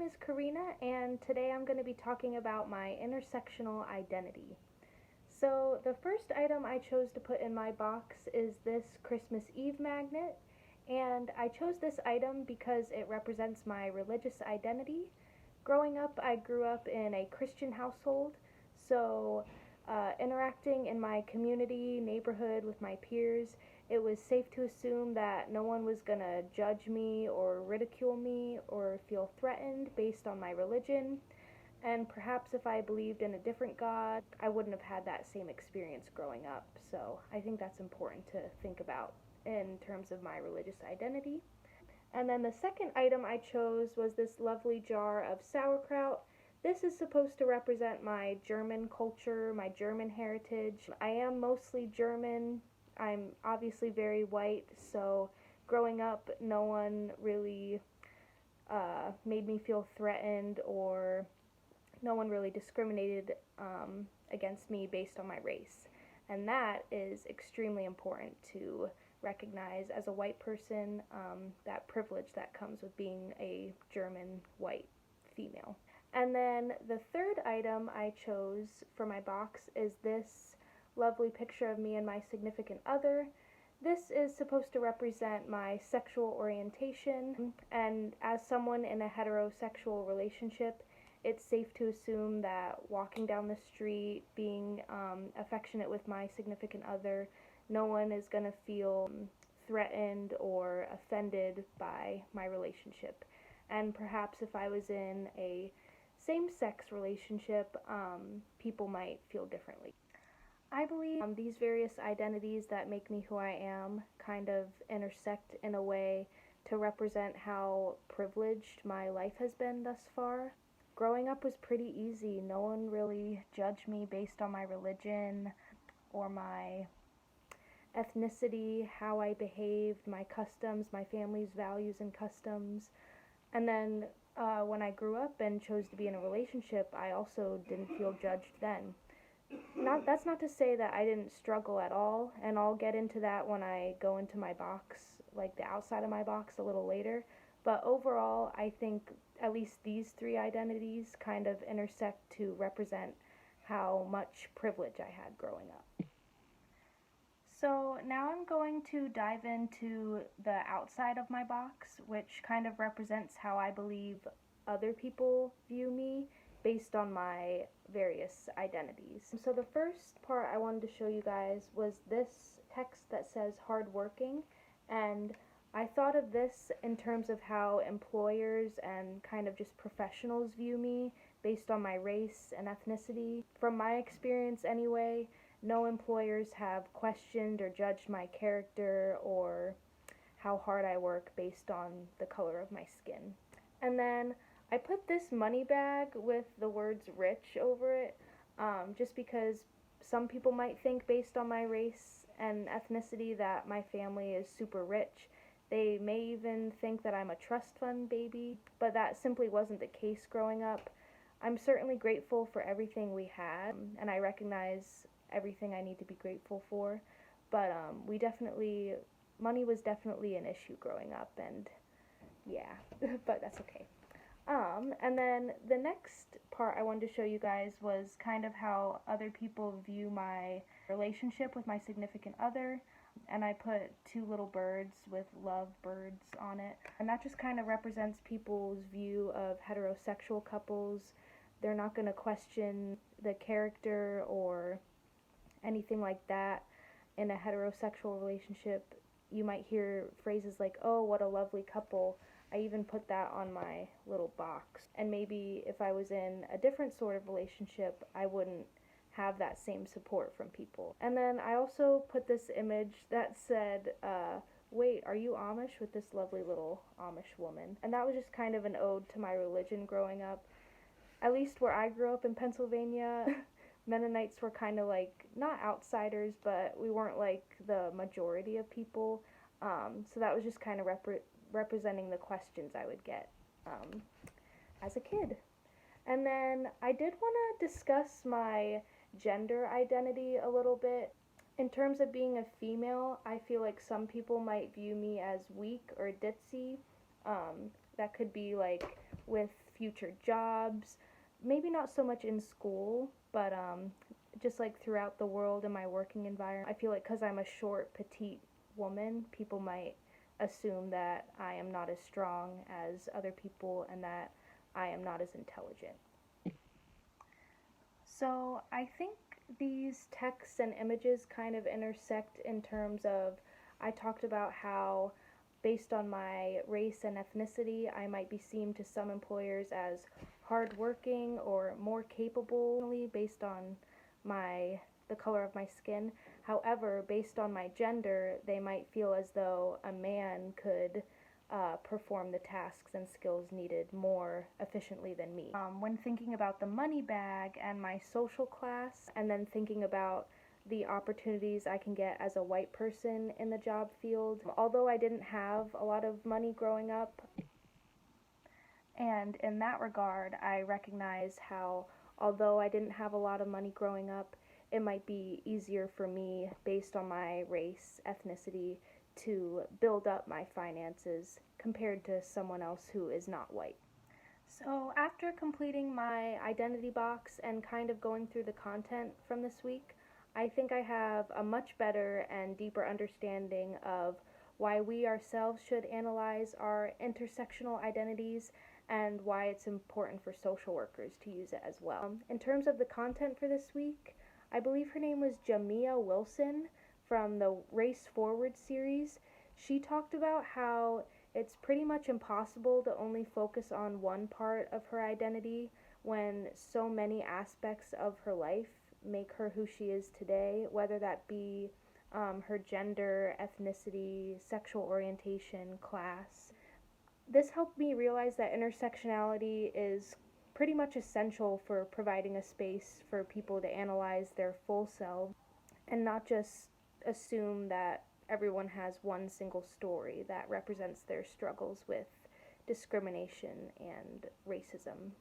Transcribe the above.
is Karina, and today I'm going to be talking about my intersectional identity. So, the first item I chose to put in my box is this Christmas Eve magnet, and I chose this item because it represents my religious identity. Growing up, I grew up in a Christian household, so interacting in my community, neighborhood with my peers, it was safe to assume that no one was going to judge me or ridicule me or feel threatened based on my religion. And perhaps if I believed in a different God, I wouldn't have had that same experience growing up. So I think that's important to think about in terms of my religious identity. And then the second item I chose was this lovely jar of sauerkraut. This is supposed to represent my German culture, my German heritage. I am mostly German. I'm obviously very white, so growing up, no one really made me feel threatened, or no one really discriminated against me based on my race. And that is extremely important to recognize as a white person, that privilege that comes with being a German white female. And then the third item I chose for my box is this lovely picture of me and my significant other. This is supposed to represent my sexual orientation, and as someone in a heterosexual relationship, it's safe to assume that walking down the street, being affectionate with my significant other, no one is going to feel threatened or offended by my relationship. And perhaps if I was in a same-sex relationship, people might feel differently. I believe these various identities that make me who I am kind of intersect in a way to represent how privileged my life has been thus far. Growing up was pretty easy. No one really judged me based on my religion or my ethnicity, how I behaved, my customs, my family's values and customs. And then when I grew up and chose to be in a relationship, I also didn't feel judged then. That's not to say that I didn't struggle at all, and I'll get into that when I go into my box, like the outside of my box a little later. But overall, I think at least these three identities kind of intersect to represent how much privilege I had growing up. So now I'm going to dive into the outside of my box, which kind of represents how I believe other people view me based on my various identities. So the first part I wanted to show you guys was this text that says hardworking, and I thought of this in terms of how employers and kind of just professionals view me based on my race and ethnicity. From my experience anyway, no employers have questioned or judged my character or how hard I work based on the color of my skin. And then I put this money bag with the words rich over it, just because some people might think based on my race and ethnicity that my family is super rich. They may even think that I'm a trust fund baby, but that simply wasn't the case growing up. I'm certainly grateful for everything we had, and I recognize everything I need to be grateful for, but money was definitely an issue growing up, and yeah, but that's okay. And then the next part I wanted to show you guys was kind of how other people view my relationship with my significant other, and I put two little birds with love birds on it, and that just kind of represents people's view of heterosexual couples. They're not going to question the character or anything like that. In a heterosexual relationship, you might hear phrases like, "Oh, what a lovely couple." I even put that on my little box. And maybe if I was in a different sort of relationship, I wouldn't have that same support from people. And then I also put this image that said, "Wait, are you Amish?" with this lovely little Amish woman. And that was just kind of an ode to my religion growing up. At least where I grew up in Pennsylvania, Mennonites were kind of like, not outsiders, but we weren't like the majority of people. So that was just kind of representing the questions I would get as a kid. And then I did want to discuss my gender identity a little bit. In terms of being a female, I feel like some people might view me as weak or ditzy. That could be like with future jobs, maybe not so much in school, but just like throughout the world in my working environment. I feel like because I'm a short, petite woman, people might assume that I am not as strong as other people and that I am not as intelligent. So I think these texts and images kind of intersect in terms of, I talked about how based on my race and ethnicity, I might be seen to some employers as hardworking or more capable based on the color of my skin. However, based on my gender, they might feel as though a man could perform the tasks and skills needed more efficiently than me. When thinking about the money bag and my social class, and then thinking about the opportunities I can get as a white person in the job field, although I didn't have a lot of money growing up, and in that regard, I recognize how, although I didn't have a lot of money growing up, it might be easier for me, based on my race, ethnicity, to build up my finances compared to someone else who is not white. So after completing my identity box and kind of going through the content from this week, I think I have a much better and deeper understanding of why we ourselves should analyze our intersectional identities and why it's important for social workers to use it as well. In terms of the content for this week, I believe her name was Jamia Wilson from the Race Forward series. She talked about how it's pretty much impossible to only focus on one part of her identity when so many aspects of her life make her who she is today, whether that be her gender, ethnicity, sexual orientation, class. This helped me realize that intersectionality is pretty much essential for providing a space for people to analyze their full selves and not just assume that everyone has one single story that represents their struggles with discrimination and racism.